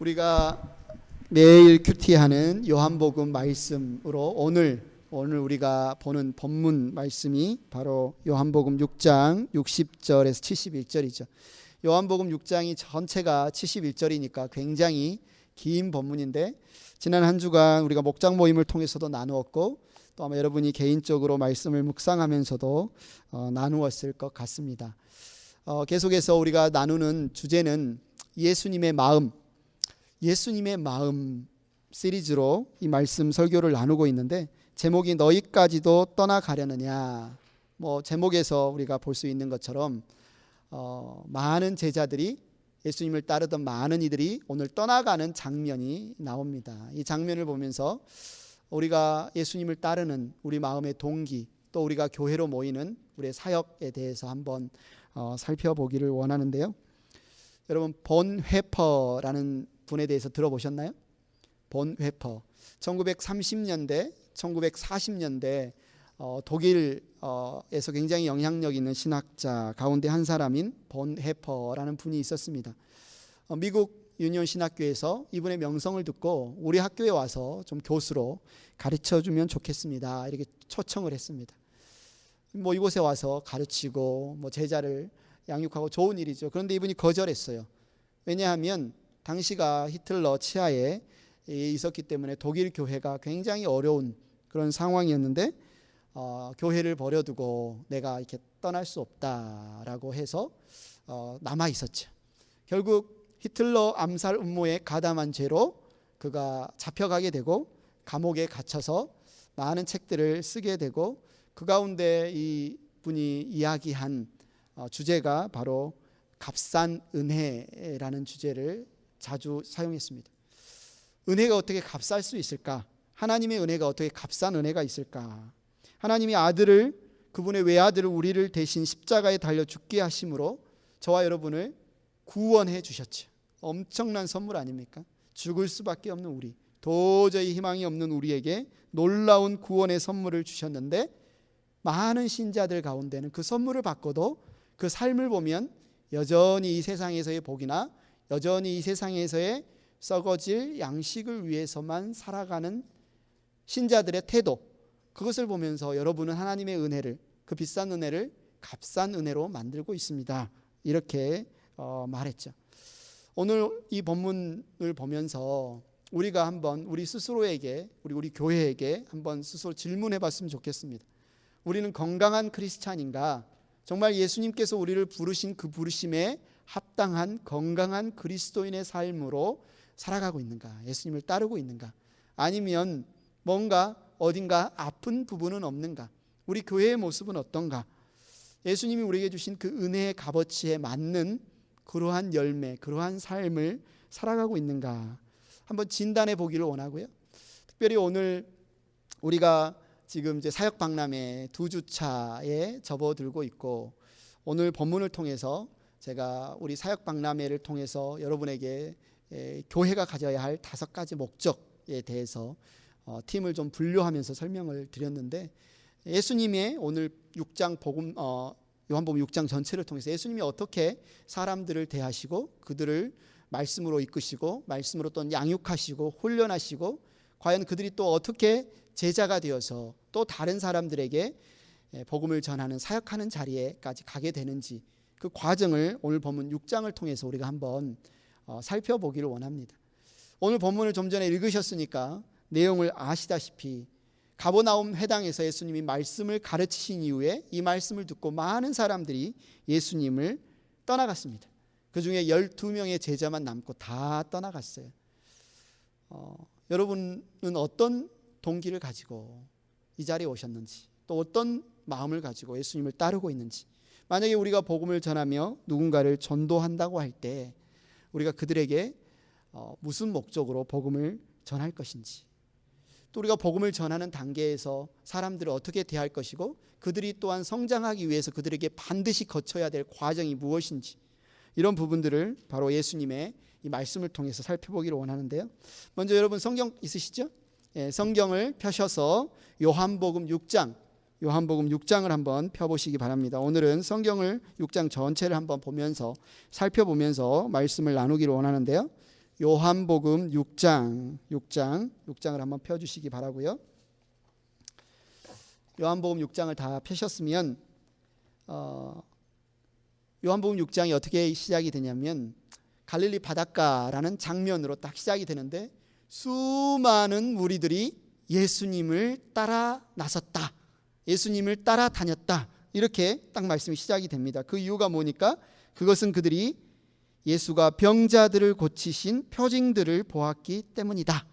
우리가 매일 큐티하는 요한복음 말씀으로 오늘 우리가 보는 본문 말씀이 바로 요한복음 6장 60절에서 71절이죠. 요한복음 6장이 전체가 71절이니까 굉장히 긴 본문인데 지난 한 주간 우리가 목장 모임을 통해서도 나누었고 또 아마 여러분이 개인적으로 말씀을 묵상하면서도 나누었을 것 같습니다. 계속해서 우리가 나누는 주제는 예수님의 마음 시리즈로 이 말씀 설교를 나누고 있는데 제목이 너희까지도 떠나가려느냐. 제목에서 우리가 볼 수 있는 것처럼 많은 제자들이 예수님을 따르던 많은 이들이 오늘 떠나가는 장면이 나옵니다. 이 장면을 보면서 우리가 예수님을 따르는 우리 마음의 동기, 또 우리가 교회로 모이는 우리의 사역에 대해서 한번 살펴보기를 원하는데요. 여러분 본회퍼라는 분에 대해서 들어보셨나요? 본회퍼 1930년대 1940년대 독일에서 굉장히 영향력 있는 신학자 가운데 한 사람인 본회퍼라는 분이 있었습니다. 미국 유니온 신학교에서 이분의 명성을 듣고 우리 학교에 와서 좀 교수로 가르쳐주면 좋겠습니다 이렇게 초청을 했습니다. 이곳에 와서 가르치고 제자를 양육하고 좋은 일이죠. 그런데 이분이 거절했어요. 왜냐하면 당시가 히틀러 치하에 있었기 때문에 독일 교회가 굉장히 어려운 그런 상황이었는데 교회를 버려두고 내가 이렇게 떠날 수 없다라고 해서 남아 있었죠. 결국 히틀러 암살 음모에 가담한 죄로 그가 잡혀가게 되고 감옥에 갇혀서 많은 책들을 쓰게 되고 그 가운데 이 분이 이야기한 주제가 바로 값싼 은혜라는 주제를 자주 사용했습니다. 은혜가 어떻게 값쌀 수 있을까? 하나님의 은혜가 어떻게 값싼 은혜가 있을까? 하나님이 아들을, 그분의 외아들을 우리를 대신 십자가에 달려 죽게 하심으로 저와 여러분을 구원해 주셨죠. 엄청난 선물 아닙니까? 죽을 수밖에 없는 우리, 도저히 희망이 없는 우리에게 놀라운 구원의 선물을 주셨는데 많은 신자들 가운데는 그 선물을 받고도 그 삶을 보면 여전히 이 세상에서의 복이나 여전히 이 세상에서의 썩어질 양식을 위해서만 살아가는 신자들의 태도, 그것을 보면서 여러분은 하나님의 은혜를, 그 비싼 은혜를 값싼 은혜로 만들고 있습니다 이렇게 말했죠. 오늘 이 본문을 보면서 우리가 한번 우리 스스로에게, 우리 교회에게 한번 스스로 질문해 봤으면 좋겠습니다. 우리는 건강한 크리스찬인가? 정말 예수님께서 우리를 부르신 그 부르심에 합당한 건강한 그리스도인의 삶으로 살아가고 있는가? 예수님을 따르고 있는가? 아니면 뭔가 어딘가 아픈 부분은 없는가? 우리 교회의 모습은 어떤가? 예수님이 우리에게 주신 그 은혜의 값어치에 맞는 그러한 열매, 그러한 삶을 살아가고 있는가? 한번 진단해 보기를 원하고요. 특별히 오늘 우리가 지금 이제 사역 박람회 2주차에 접어들고 있고 오늘 본문을 통해서 제가 우리 사역 박람회를 통해서 여러분에게 교회가 가져야 할 5가지 목적에 대해서 팀을 좀 분류하면서 설명을 드렸는데 예수님의 오늘 6장 요한복음 6장 전체를 통해서 예수님이 어떻게 사람들을 대하시고 그들을 말씀으로 이끄시고 말씀으로 또 양육하시고 훈련하시고 과연 그들이 또 어떻게 제자가 되어서 또 다른 사람들에게 복음을 전하는 사역하는 자리에까지 가게 되는지 그 과정을 오늘 본문 6장을 통해서 우리가 한번 살펴보기를 원합니다. 오늘 본문을 좀 전에 읽으셨으니까 내용을 아시다시피 가버나움 회당에서 예수님이 말씀을 가르치신 이후에 이 말씀을 듣고 많은 사람들이 예수님을 떠나갔습니다. 그 중에 12명의 제자만 남고 다 떠나갔어요. 여러분은 어떤 동기를 가지고 이 자리에 오셨는지, 또 어떤 마음을 가지고 예수님을 따르고 있는지, 만약에 우리가 복음을 전하며 누군가를 전도한다고 할 때 우리가 그들에게 무슨 목적으로 복음을 전할 것인지, 또 우리가 복음을 전하는 단계에서 사람들을 어떻게 대할 것이고 그들이 또한 성장하기 위해서 그들에게 반드시 거쳐야 될 과정이 무엇인지, 이런 부분들을 바로 예수님의 이 말씀을 통해서 살펴보기를 원하는데요. 먼저 여러분 성경 있으시죠? 성경을 펴셔서 요한복음 6장을 한번 펴보시기 바랍니다. 오늘은 성경을 6장 전체를 한번 보면서 살펴보면서 말씀을 나누기를 원하는데요. 요한복음 6장을 한번 펴주시기 바라고요. 요한복음 6장을 다 펴셨으면 요한복음 6장이 어떻게 시작이 되냐면 갈릴리 바닷가라는 장면으로 딱 시작이 되는데 수많은 무리들이 예수님을 따라 나섰다, 예수님을 따라 다녔다, 이렇게 딱 말씀이 시작이 됩니다. 그 이유가 뭐니까 그것은 그들이 예수가 병자들을 고치신 표징들을 보았기 때문이다.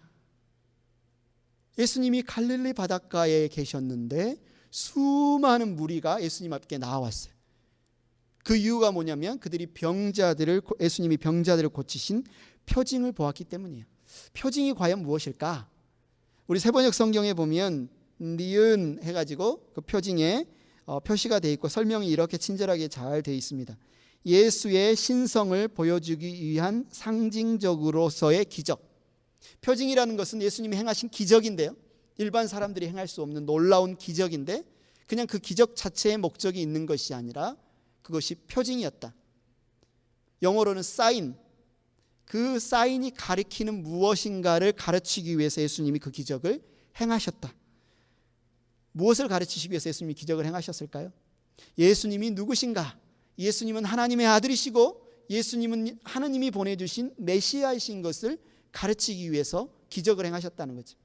예수님이 갈릴리 바닷가에 계셨는데 수많은 무리가 예수님 앞에 나왔어요. 그 이유가 뭐냐면 그들이 예수님이 병자들을 고치신 표징을 보았기 때문이에요. 표징이 과연 무엇일까? 우리 세번역 성경에 보면 니은 해가지고 그 표징에 표시가 되어 있고 설명이 이렇게 친절하게 잘 되어 있습니다. 예수의 신성을 보여주기 위한 상징적으로서의 기적. 표징이라는 것은 예수님이 행하신 기적인데요, 일반 사람들이 행할 수 없는 놀라운 기적인데 그냥 그 기적 자체의 목적이 있는 것이 아니라 그것이 표징이었다. 영어로는 사인, 그 사인이 가리키는 무엇인가를 가르치기 위해서 예수님이 그 기적을 행하셨다. 무엇을 가르치시기 위해서 예수님이 기적을 행하셨을까요? 예수님이 누구신가? 예수님은 하나님의 아들이시고 예수님은 하나님이 보내주신 메시아이신 것을 가르치기 위해서 기적을 행하셨다는 거죠.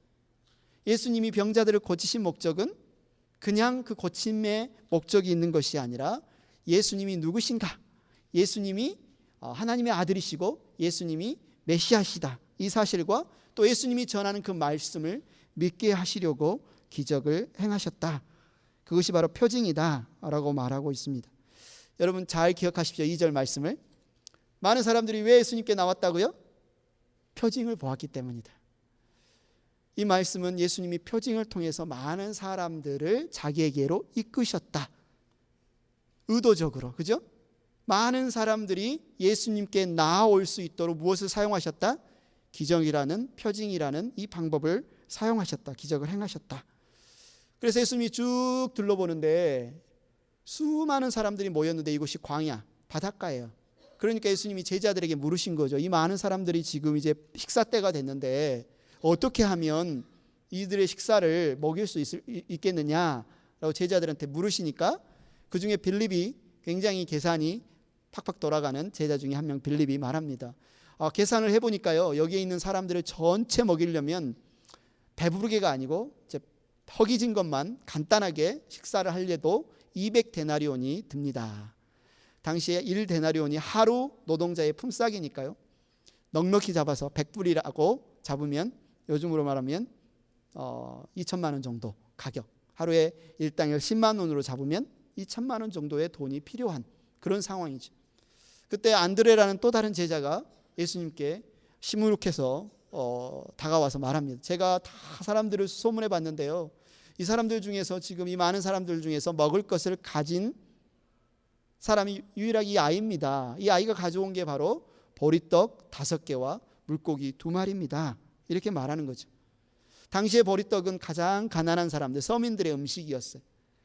예수님이 병자들을 고치신 목적은 그냥 그 고침의 목적이 있는 것이 아니라 예수님이 누구신가? 예수님이 하나님의 아들이시고 예수님이 메시아시다, 이 사실과 또 예수님이 전하는 그 말씀을 믿게 하시려고 기적을 행하셨다. 그것이 바로 표징이다 라고 말하고 있습니다. 여러분 잘 기억하십시오. 2절 말씀을. 많은 사람들이 왜 예수님께 나왔다고요? 표징을 보았기 때문이다. 이 말씀은 예수님이 표징을 통해서 많은 사람들을 자기에게로 이끄셨다. 의도적으로, 그죠? 많은 사람들이 예수님께 나아올 수 있도록 무엇을 사용하셨다? 기적이라는, 표징이라는 이 방법을 사용하셨다. 기적을 행하셨다. 그래서 예수님이 쭉 둘러보는데 수많은 사람들이 모였는데 이곳이 광야, 바닷가예요. 그러니까 예수님이 제자들에게 물으신 거죠. 이 많은 사람들이 지금 이제 식사 때가 됐는데 어떻게 하면 이들의 식사를 먹일 수 있겠느냐라고 제자들한테 물으시니까 그 중에 빌립이, 굉장히 계산이 팍팍 돌아가는 제자 중에 한 명 빌립이 말합니다. 계산을 해보니까요, 여기에 있는 사람들을 전체 먹이려면 배부르게가 아니고 이제 허기진 것만 간단하게 식사를 하려도 200데나리온이 듭니다. 당시에 1데나리온이 하루 노동자의 품삯이니까요. 넉넉히 잡아서 100불이라고 잡으면 요즘으로 말하면 2천만 원 정도 가격. 하루에 일당을 10만 원으로 잡으면 2천만 원 정도의 돈이 필요한 그런 상황이죠. 그때 안드레라는 또 다른 제자가 예수님께 시무룩해서 다가와서 말합니다. 제가 다 사람들을 소문해 봤는데요, 이 사람들 중에서, 지금 이 많은 사람들 중에서 먹을 것을 가진 사람이 유일하게 이 아이입니다. 이 아이가 가져온 게 바로 보리떡 5개와 물고기 2마리입니다. 이렇게 말하는 거죠. 당시에 보리떡은 가장 가난한 사람들, 서민들의 음식이었어요.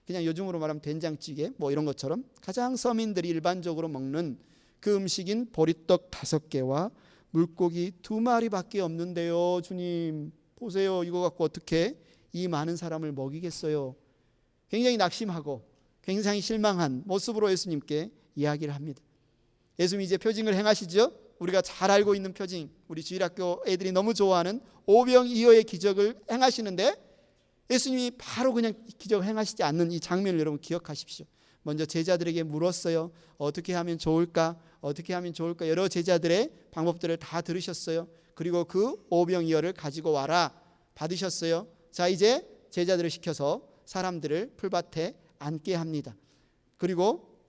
그냥 요즘으로 말하면 된장찌개 뭐 이런 것처럼 가장 서민들이 일반적으로 먹는 그 음식인 보리떡 5개와 물고기 2마리밖에 없는데요, 주님 보세요, 이거 갖고 어떻게 이 많은 사람을 먹이겠어요? 굉장히 낙심하고 굉장히 실망한 모습으로 예수님께 이야기를 합니다. 예수님이 이제 표징을 행하시죠. 우리가 잘 알고 있는 표징, 우리 주일학교 애들이 너무 좋아하는 오병이어의 기적을 행하시는데 예수님이 바로 그냥 기적을 행하시지 않는 이 장면을 여러분 기억하십시오. 먼저 제자들에게 물었어요. 어떻게 하면 좋을까? 어떻게 하면 좋을까? 여러 제자들의 방법들을 다 들으셨어요. 그리고 그 오병이어를 가지고 와라 받으셨어요. 자, 이제 제자들을 시켜서 사람들을 풀밭에 앉게 합니다. 그리고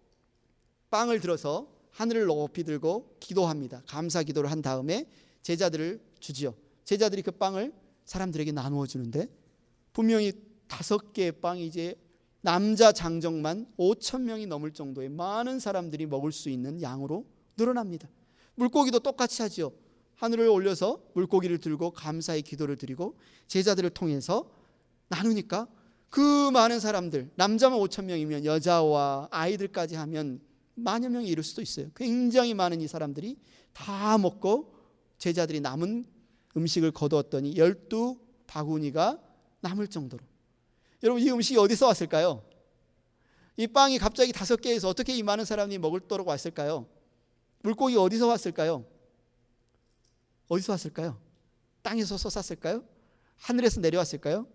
빵을 들어서 하늘을 높이 들고 기도합니다. 감사 기도를 한 다음에 제자들을 주지요. 제자들이 그 빵을 사람들에게 나누어 주는데 분명히 5개의 빵이 이제 남자 장정만 5,000명이 넘을 정도의 많은 사람들이 먹을 수 있는 양으로 늘어납니다. 물고기도 똑같이 하죠. 하늘을 올려서 물고기를 들고 감사의 기도를 드리고 제자들을 통해서 나누니까 그 많은 사람들, 남자만 5,000명이면 여자와 아이들까지 하면 만여 명이 이룰 수도 있어요. 굉장히 많은 이 사람들이 다 먹고 제자들이 남은 음식을 거두었더니 12바구니가 남을 정도로. 여러분, 이 음식이 어디서 왔을까요? 이 빵이 갑자기 5개에서 어떻게 이 많은 사람이 먹도록 왔을까요? 물고기 어디서 왔을까요? 어디서 왔을까요? 땅에서 솟았을까요? 하늘에서 내려왔을까요?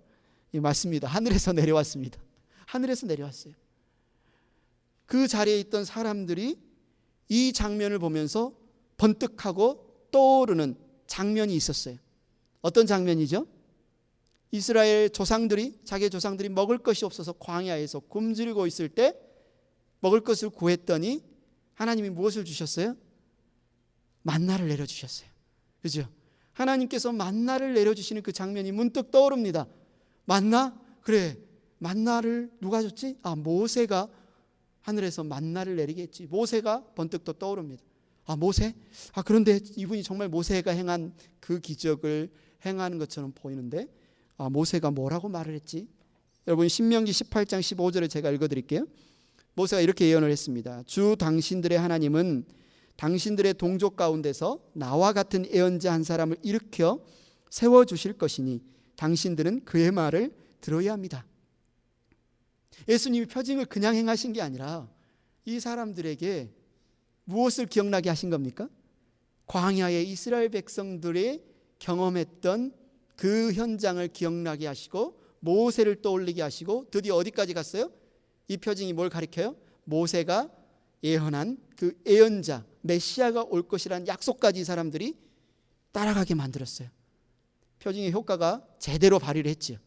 예, 맞습니다. 하늘에서 내려왔습니다. 하늘에서 내려왔어요. 그 자리에 있던 사람들이 이 장면을 보면서 번뜩하고 떠오르는 장면이 있었어요. 어떤 장면이죠? 이스라엘 조상들이, 자기의 조상들이 먹을 것이 없어서 광야에서 굶주리고 있을 때 먹을 것을 구했더니 하나님이 무엇을 주셨어요? 만나를 내려주셨어요. 그죠? 하나님께서 만나를 내려주시는 그 장면이 문득 떠오릅니다. 만나? 그래, 만나를 누가 줬지? 모세가 하늘에서 만나를 내리게 했지. 모세가 번뜩 또 떠오릅니다. 모세? 그런데 이분이 정말 모세가 행한 그 기적을 행하는 것처럼 보이는데 모세가 뭐라고 말을 했지? 여러분, 신명기 18장 15절에 제가 읽어드릴게요. 모세가 이렇게 예언을 했습니다. 주 당신들의 하나님은 당신들의 동족 가운데서 나와 같은 예언자 한 사람을 일으켜 세워주실 것이니 당신들은 그의 말을 들어야 합니다. 예수님이 표징을 그냥 행하신 게 아니라 이 사람들에게 무엇을 기억나게 하신 겁니까? 광야의 이스라엘 백성들이 경험했던 그 현장을 기억나게 하시고 모세를 떠올리게 하시고 드디어 어디까지 갔어요? 이 표징이 뭘 가리켜요? 모세가 예언한 그 예언자 메시아가 올 것이라는 약속까지 이 사람들이 따라가게 만들었어요. 표징의 효과가 제대로 발휘를 했지요.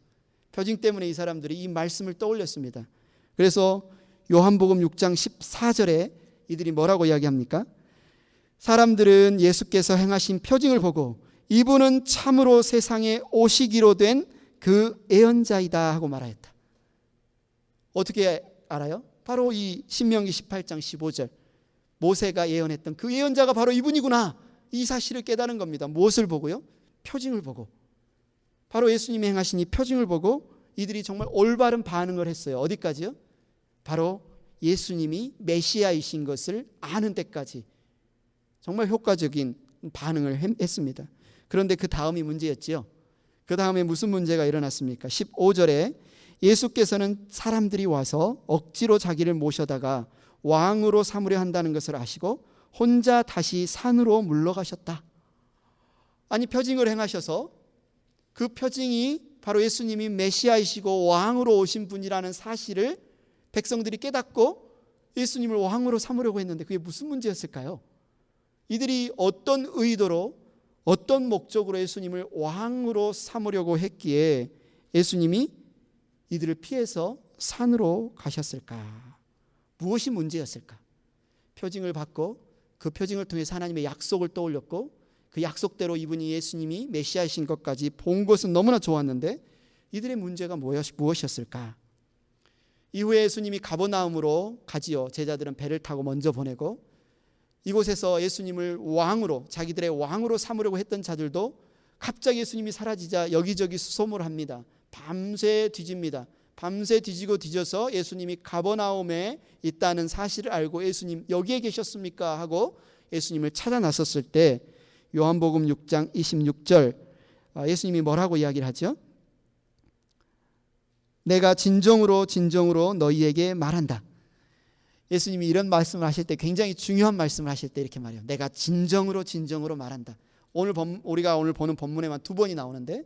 표징 때문에 이 사람들이 이 말씀을 떠올렸습니다. 그래서 요한복음 6장 14절에 이들이 뭐라고 이야기합니까? 사람들은 예수께서 행하신 표징을 보고 이분은 참으로 세상에 오시기로 된 그 예언자이다 하고 말하였다. 어떻게 알아요? 바로 이 신명기 18장 15절 모세가 예언했던 그 예언자가 바로 이분이구나, 이 사실을 깨달은 겁니다. 무엇을 보고요? 표징을 보고. 바로 예수님이 행하신 이 표징을 보고 이들이 정말 올바른 반응을 했어요. 어디까지요? 바로 예수님이 메시아이신 것을 아는 데까지 정말 효과적인 반응을 했습니다. 그런데 그 다음이 문제였지요. 그 다음에 무슨 문제가 일어났습니까? 15절에 예수께서는 사람들이 와서 억지로 자기를 모셔다가 왕으로 삼으려 한다는 것을 아시고 혼자 다시 산으로 물러가셨다. 아니, 표징을 행하셔서 그 표징이 바로 예수님이 메시아이시고 왕으로 오신 분이라는 사실을 백성들이 깨닫고 예수님을 왕으로 삼으려고 했는데 그게 무슨 문제였을까요? 이들이 어떤 의도로 어떤 목적으로 예수님을 왕으로 삼으려고 했기에 예수님이 이들을 피해서 산으로 가셨을까? 무엇이 문제였을까? 표징을 받고 그 표징을 통해서 하나님의 약속을 떠올렸고 그 약속대로 이분이 예수님이 메시아이신 것까지 본 것은 너무나 좋았는데 이들의 문제가 무엇이었을까? 이후에 예수님이 가버나움으로 가지요. 제자들은 배를 타고 먼저 보내고 이곳에서 예수님을 왕으로, 자기들의 왕으로 삼으려고 했던 자들도 갑자기 예수님이 사라지자 여기저기 수소문을 합니다. 밤새 뒤집니다. 밤새 뒤지고 뒤져서 예수님이 가버나움에 있다는 사실을 알고 예수님 여기에 계셨습니까? 하고 예수님을 찾아 나섰을 때 요한복음 6장 26절 예수님이 뭐라고 이야기를 하죠? 내가 진정으로 진정으로 너희에게 말한다. 예수님이 이런 말씀을 하실 때 굉장히 중요한 말씀을 하실 때 이렇게 말해요. 내가 진정으로 진정으로 말한다. 우리가 오늘 보는 본문에만 2번이 나오는데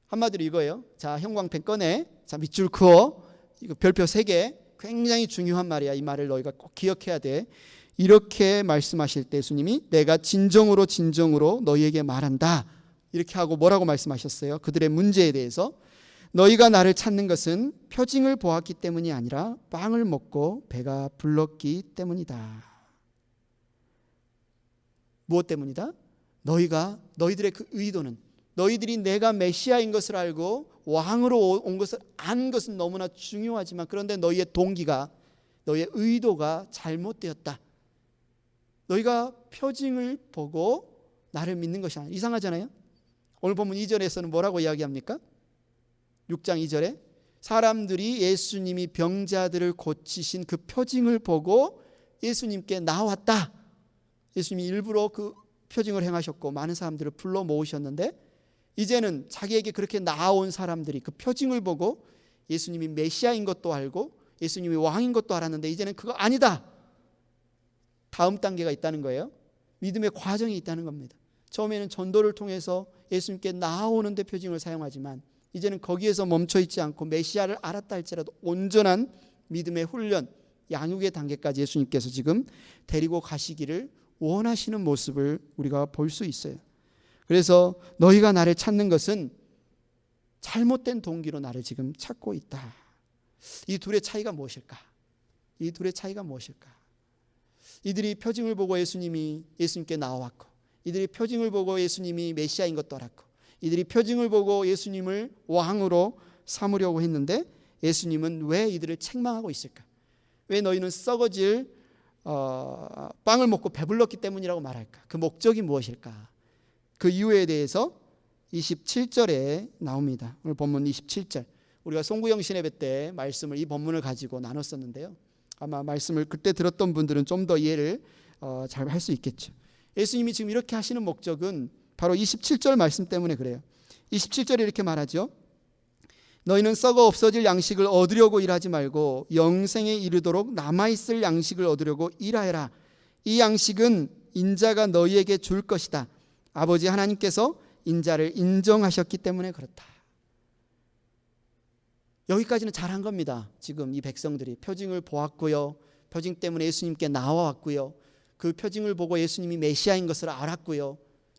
한마디로 이거예요. 자, 형광펜 꺼내. 자, 밑줄 그어. 이거 별표 3개. 굉장히 중요한 말이야. 이 말을 너희가 꼭 기억해야 돼. 이렇게 말씀하실 때 예수님이 내가 진정으로 진정으로 너희에게 말한다. 이렇게 하고 뭐라고 말씀하셨어요? 그들의 문제에 대해서 너희가 나를 찾는 것은 표징을 보았기 때문이 아니라 빵을 먹고 배가 불렀기 때문이다. 무엇 때문이다? 너희들의 그 의도는 너희들이 내가 메시아인 것을 알고 왕으로 온 것을 안 것은 너무나 중요하지만 그런데 너희의 동기가 너희의 의도가 잘못되었다. 너희가 표징을 보고 나를 믿는 것이 아니라 이상하잖아요. 오늘 본문 2절에서는 뭐라고 이야기합니까? 6장 2절에 사람들이 예수님이 병자들을 고치신 그 표징을 보고 예수님께 나왔다. 예수님이 일부러 그 표징을 행하셨고 많은 사람들을 불러 모으셨는데 이제는 자기에게 그렇게 나아온 사람들이 그 표징을 보고 예수님이 메시아인 것도 알고 예수님이 왕인 것도 알았는데 이제는 그거 아니다. 다음 단계가 있다는 거예요. 믿음의 과정이 있다는 겁니다. 처음에는 전도를 통해서 예수님께 나아오는 데 표징을 사용하지만 이제는 거기에서 멈춰 있지 않고 메시아를 알았다 할지라도 온전한 믿음의 훈련, 양육의 단계까지 예수님께서 지금 데리고 가시기를 원하시는 모습을 우리가 볼 수 있어요. 그래서 너희가 나를 찾는 것은 잘못된 동기로 나를 지금 찾고 있다. 이 둘의 차이가 무엇일까? 이 둘의 차이가 무엇일까? 이들이 표징을 보고 예수님께 나와왔고 이들이 표징을 보고 예수님이 메시아인 것도 알았고 이들이 표징을 보고 예수님을 왕으로 삼으려고 했는데 예수님은 왜 이들을 책망하고 있을까? 왜 너희는 썩어질 빵을 먹고 배불렀기 때문이라고 말할까? 그 목적이 무엇일까? 그 이유에 대해서 27절에 나옵니다. 오늘 본문 27절. 우리가 송구영신 예배 때 말씀을 이 본문을 가지고 나눴었는데요. 아마 말씀을 그때 들었던 분들은 좀 더 이해를 잘 할 수 있겠죠. 예수님이 지금 이렇게 하시는 목적은 바로 27절 말씀 때문에 그래요. 27절에 이렇게 말하죠. 너희는 썩어 없어질 양식을 얻으려고 일하지 말고 영생에 이르도록 남아있을 양식을 얻으려고 일하여라. 이 양식은 인자가 너희에게 줄 것이다. 아버지 하나님께서 인자를 인정하셨기 때문에 그렇다. 여기까지는 잘한 겁니다. 지금 이 백성들이 표징을 보았고요. 표징 때문에 예수님께 나와왔고요. 그 표징을 보고 예수님이 메시아인 것을 알았고요.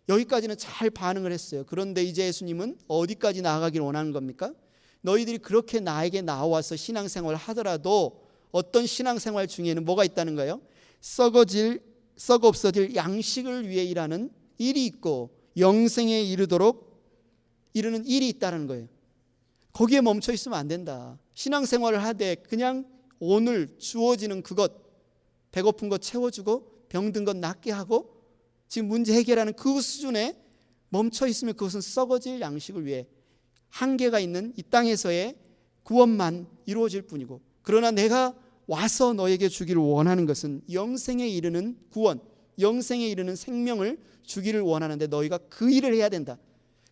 여기까지는 잘 반응을 했어요. 그런데 이제 예수님은 어디까지 나아가기를 원하는 겁니까? 너희들이 그렇게 나에게 나와서 신앙생활을 하더라도 어떤 신앙생활 중에는 뭐가 있다는 거예요? 썩어 없어질 양식을 위해 일하는 일이 있고 영생에 이르도록 이르는 일이 있다는 거예요. 거기에 멈춰 있으면 안 된다. 신앙생활을 하되 그냥 오늘 주어지는 그것, 배고픈 것 채워주고 병든 것 낫게 하고 지금 문제 해결하는 그 수준에 멈춰 있으면 그것은 썩어질 양식을 위해 한계가 있는 이 땅에서의 구원만 이루어질 뿐이고, 그러나 내가 와서 너에게 주기를 원하는 것은 영생에 이르는 구원, 영생에 이르는 생명을 주기를 원하는데 너희가 그 일을 해야 된다.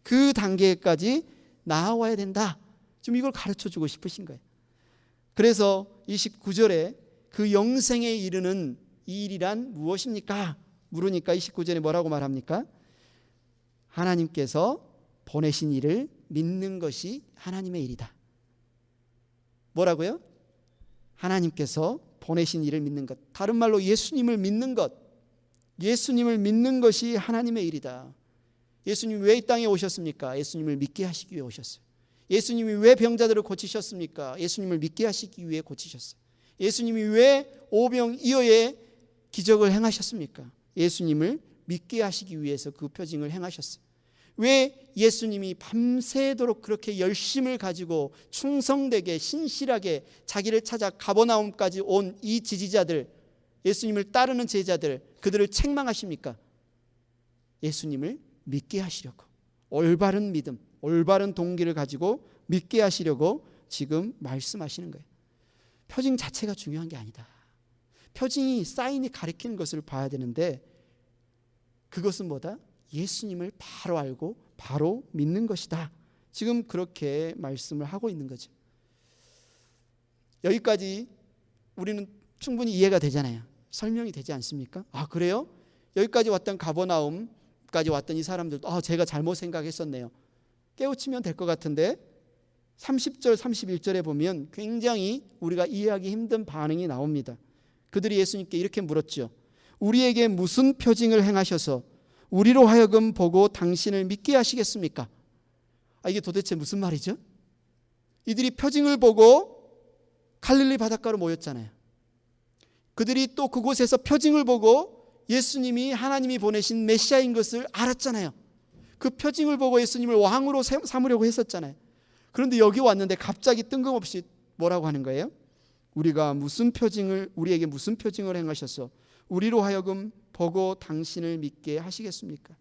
그 단계까지 나아와야 된다. 지금 이걸 가르쳐주고 싶으신 거예요. 그래서 29절에 그 영생에 이르는 이 일이란 무엇입니까? 물으니까 29절에 뭐라고 말합니까? 하나님께서 보내신 일을 믿는 것이 하나님의 일이다. 뭐라고요? 하나님께서 보내신 일을 믿는 것. 다른 말로 예수님을 믿는 것. 예수님을 믿는 것이 하나님의 일이다. 예수님이 왜 이 땅에 오셨습니까? 예수님을 믿게 하시기 위해 오셨어요. 예수님이 왜 병자들을 고치셨습니까? 예수님을 믿게 하시기 위해 고치셨어요. 예수님이 왜 오병이어의 기적을 행하셨습니까? 예수님을 믿게 하시기 위해서 그 표징을 행하셨어요. 왜 예수님이 밤새도록 그렇게 열심을 가지고 충성되게 신실하게 자기를 찾아 가버나움까지 온 이 지지자들, 예수님을 따르는 제자들, 그들을 책망하십니까? 예수님을 믿게 하시려고, 올바른 믿음, 올바른 동기를 가지고 믿게 하시려고 지금 말씀하시는 거예요. 표징 자체가 중요한 게 아니다. 표징이, 사인이 가리키는 것을 봐야 되는데 그것은 뭐다? 예수님을 바로 알고 바로 믿는 것이다. 지금 그렇게 말씀을 하고 있는 거죠. 여기까지 우리는 충분히 이해가 되잖아요. 설명이 되지 않습니까? 아, 그래요? 여기까지 왔던 가버나움까지 왔던 이 사람들도 제가 잘못 생각했었네요. 깨우치면 될 것 같은데 30절 31절에 보면 굉장히 우리가 이해하기 힘든 반응이 나옵니다. 그들이 예수님께 이렇게 물었죠. 우리에게 무슨 표징을 행하셔서 우리로 하여금 보고 당신을 믿게 하시겠습니까? 이게 도대체 무슨 말이죠? 이들이 표징을 보고 갈릴리 바닷가로 모였잖아요. 그들이 또 그곳에서 표징을 보고 예수님이 하나님이 보내신 메시아인 것을 알았잖아요. 그 표징을 보고 예수님을 왕으로 삼으려고 했었잖아요. 그런데 여기 왔는데 갑자기 뜬금없이 뭐라고 하는 거예요? 우리에게 무슨 표징을 행하셔서 우리로 하여금 보고 당신을 믿게 하시겠습니까?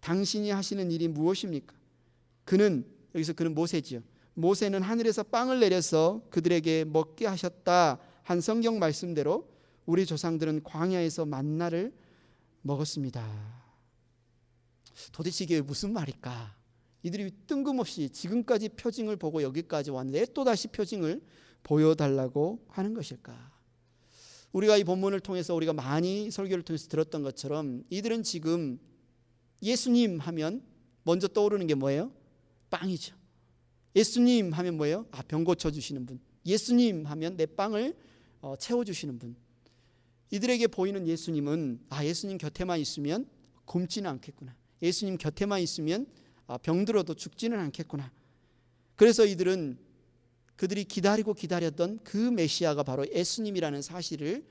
당신이 하시는 일이 무엇입니까? 여기서 그는 모세지요. 모세는 하늘에서 빵을 내려서 그들에게 먹게 하셨다 한 성경 말씀대로 우리 조상들은 광야에서 만나를 먹었습니다. 도대체 이게 무슨 말일까? 이들이 뜬금없이 지금까지 표징을 보고 여기까지 왔는데 또다시 표징을 보여달라고 하는 것일까? 우리가 이 본문을 통해서 우리가 많이 설교를 통해서 들었던 것처럼 이들은 지금 예수님 하면 먼저 떠오르는 게 뭐예요? 빵이죠. 예수님 하면 뭐예요? 병 고쳐주시는 분. 예수님 하면 내 빵을 채워주시는 분. 이들에게 보이는 예수님은 예수님 곁에만 있으면 굶지는 않겠구나. 예수님 곁에만 있으면 병들어도 죽지는 않겠구나. 그래서 이들은 그들이 기다리고 기다렸던 그 메시아가 바로 예수님이라는 사실을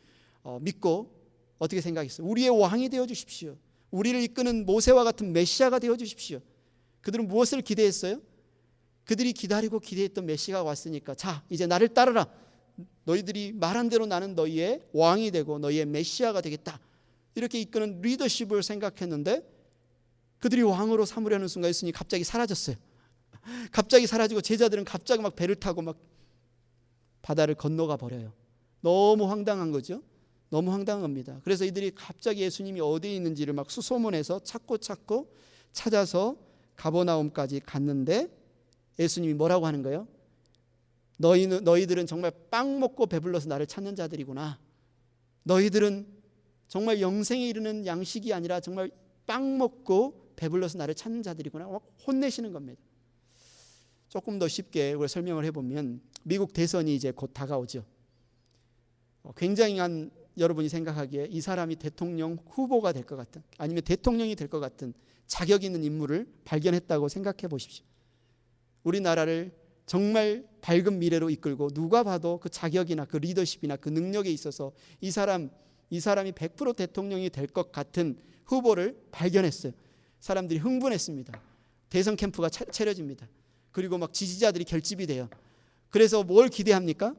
믿고 어떻게 생각했어요? 우리의 왕이 되어 주십시오. 우리를 이끄는 모세와 같은 메시아가 되어 주십시오. 그들은 무엇을 기대했어요? 그들이 기다리고 기대했던 메시아가 왔으니까 자, 이제 나를 따르라. 너희들이 말한 대로 나는 너희의 왕이 되고 너희의 메시아가 되겠다. 이렇게 이끄는 리더십을 생각했는데 그들이 왕으로 삼으려는 순간 예수님이 갑자기 사라졌어요. 갑자기 사라지고 제자들은 갑자기 막 배를 타고 막 바다를 건너가 버려요. 너무 황당한 거죠. 너무 황당한 겁니다. 그래서 이들이 갑자기 예수님이 어디에 있는지를 막 수소문해서 찾고 찾아서 가버나움까지 갔는데 예수님이 뭐라고 하는 거예요? 너희들은 정말 빵 먹고 배불러서 나를 찾는 자들이구나. 너희들은 정말 영생에 이르는 양식이 아니라 정말 빵 먹고 배불러서 나를 찾는 자들이구나. 막 혼내시는 겁니다. 조금 더 쉽게 우리가 설명을 해보면 미국 대선이 이제 곧 다가오죠. 굉장히 여러분이 생각하기에 이 사람이 대통령 후보가 될 것 같은 아니면 대통령이 될 것 같은 자격 있는 인물을 발견했다고 생각해 보십시오. 우리나라를 정말 밝은 미래로 이끌고 누가 봐도 그 자격이나 그 리더십이나 그 능력에 있어서 이 사람이 100% 대통령이 될 것 같은 후보를 발견했어요. 사람들이 흥분했습니다. 대선 캠프가 차려집니다. 그리고 막 지지자들이 결집이 돼요. 그래서 뭘 기대합니까?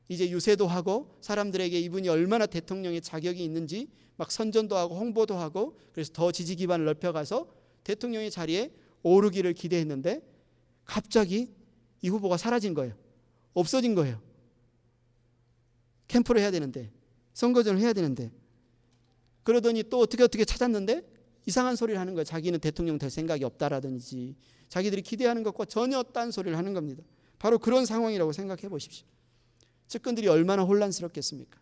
이제 유세도 하고 사람들에게 이분이 얼마나 대통령의 자격이 있는지 막 선전도 하고 홍보도 하고 그래서 더 지지 기반을 넓혀가서 대통령의 자리에 오르기를 기대했는데 갑자기 이 후보가 사라진 거예요. 없어진 거예요. 캠프를 해야 되는데 선거전을 해야 되는데 그러더니 또 어떻게 찾았는데 이상한 소리를 하는 거예요. 자기는 대통령 될 생각이 없다라든지 자기들이 기대하는 것과 전혀 딴 소리를 하는 겁니다. 바로 그런 상황이라고 생각해 보십시오. 측근들이 얼마나 혼란스럽겠습니까?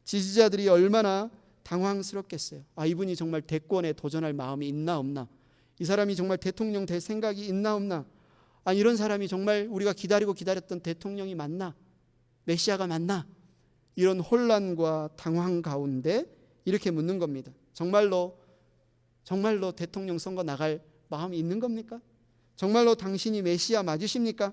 지지자들이 얼마나 당황스럽겠어요. 이분이 정말 대권에 도전할 마음이 있나 없나? 이 사람이 정말 대통령 될 생각이 있나 없나? 이런 사람이 정말 우리가 기다렸던 대통령이 맞나? 메시아가 맞나? 이런 혼란과 당황 가운데 이렇게 묻는 겁니다. 정말로 대통령 선거 나갈 마음이 있는 겁니까? 정말로 당신이 메시아 맞으십니까?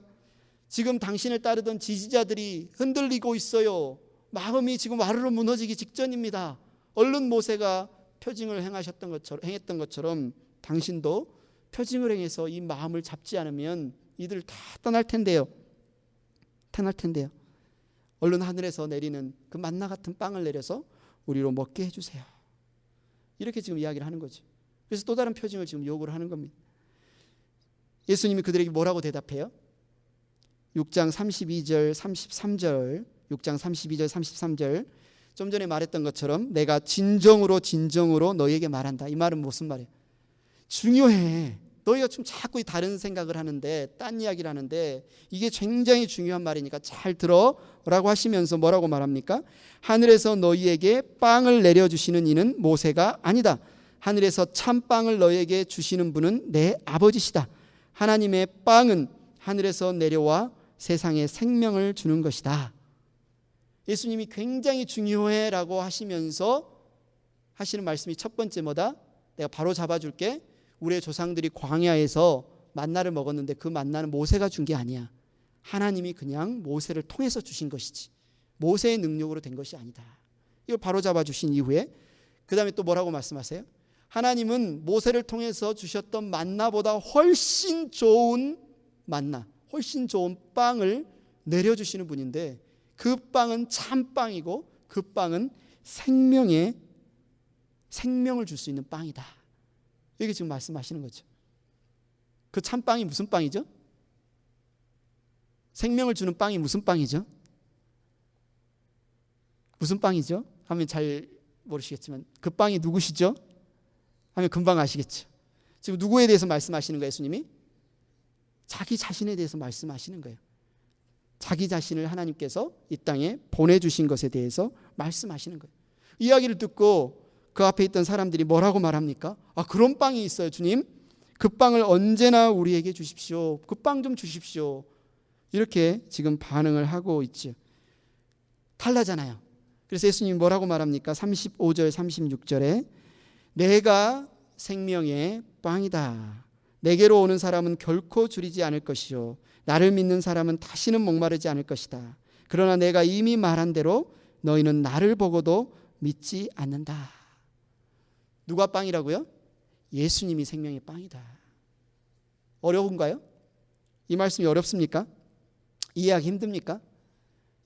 지금 당신을 따르던 지지자들이 흔들리고 있어요. 마음이 지금 와르르 무너지기 직전입니다. 얼른 모세가 표징을 행했던 것처럼 당신도 표징을 행해서 이 마음을 잡지 않으면 이들 다 떠날 텐데요. 얼른 하늘에서 내리는 그 만나 같은 빵을 내려서 우리로 먹게 해주세요. 이렇게 지금 이야기를 하는 거죠. 그래서 또 다른 표징을 지금 요구를 하는 겁니다. 예수님이 그들에게 뭐라고 대답해요? 6장 32절 33절 6장 32절 33절 좀 전에 말했던 것처럼 내가 진정으로 너희에게 말한다. 이 말은 무슨 말이에요? 중요해. 너희가 좀 자꾸 다른 생각을 하는데 딴 이야기를 하는데 이게 굉장히 중요한 말이니까 잘 들어라고 하시면서 뭐라고 말합니까? 하늘에서 너희에게 빵을 내려주시는 이는 모세가 아니다. 하늘에서 참빵을 너희에게 주시는 분은 내 아버지시다. 하나님의 빵은 하늘에서 내려와 세상에 생명을 주는 것이다. 예수님이 굉장히 중요해라고 하시면서 하시는 말씀이 첫 번째 뭐다? 내가 바로 잡아줄게. 우리의 조상들이 광야에서 만나를 먹었는데 그 만나는 모세가 준 게 아니야. 하나님이 그냥 모세를 통해서 주신 것이지 모세의 능력으로 된 것이 아니다. 이걸 바로 잡아주신 이후에 그 다음에 또 뭐라고 말씀하세요? 하나님은 모세를 통해서 주셨던 만나보다 훨씬 좋은 만나, 훨씬 좋은 빵을 내려주시는 분인데 그 빵은 참빵이고 그 빵은 생명을 줄 수 있는 빵이다. 이게 지금 말씀하시는 거죠. 그 참빵이 무슨 빵이죠? 생명을 주는 빵이 무슨 빵이죠? 무슨 빵이죠? 하면 잘 모르시겠지만 그 빵이 누구시죠? 하면 금방 아시겠죠. 지금 누구에 대해서 말씀하시는 거예요, 예수님이? 자기 자신에 대해서 말씀하시는 거예요. 자기 자신을 하나님께서 이 땅에 보내주신 것에 대해서 말씀하시는 거예요. 이야기를 듣고 그 앞에 있던 사람들이 뭐라고 말합니까? 아, 그런 빵이 있어요, 주님. 그 빵을 언제나 우리에게 주십시오. 그 빵 좀 주십시오. 이렇게 지금 반응을 하고 있죠. 달라잖아요. 그래서 예수님이 뭐라고 말합니까? 35절 36절에 내가 생명의 빵이다. 내게로 오는 사람은 결코 줄이지 않을 것이요 나를 믿는 사람은 다시는 목마르지 않을 것이다. 그러나 내가 이미 말한 대로 너희는 나를 보고도 믿지 않는다. 누가 빵이라고요? 예수님이 생명의 빵이다. 어려운가요? 이 말씀이 어렵습니까? 이해하기 힘듭니까?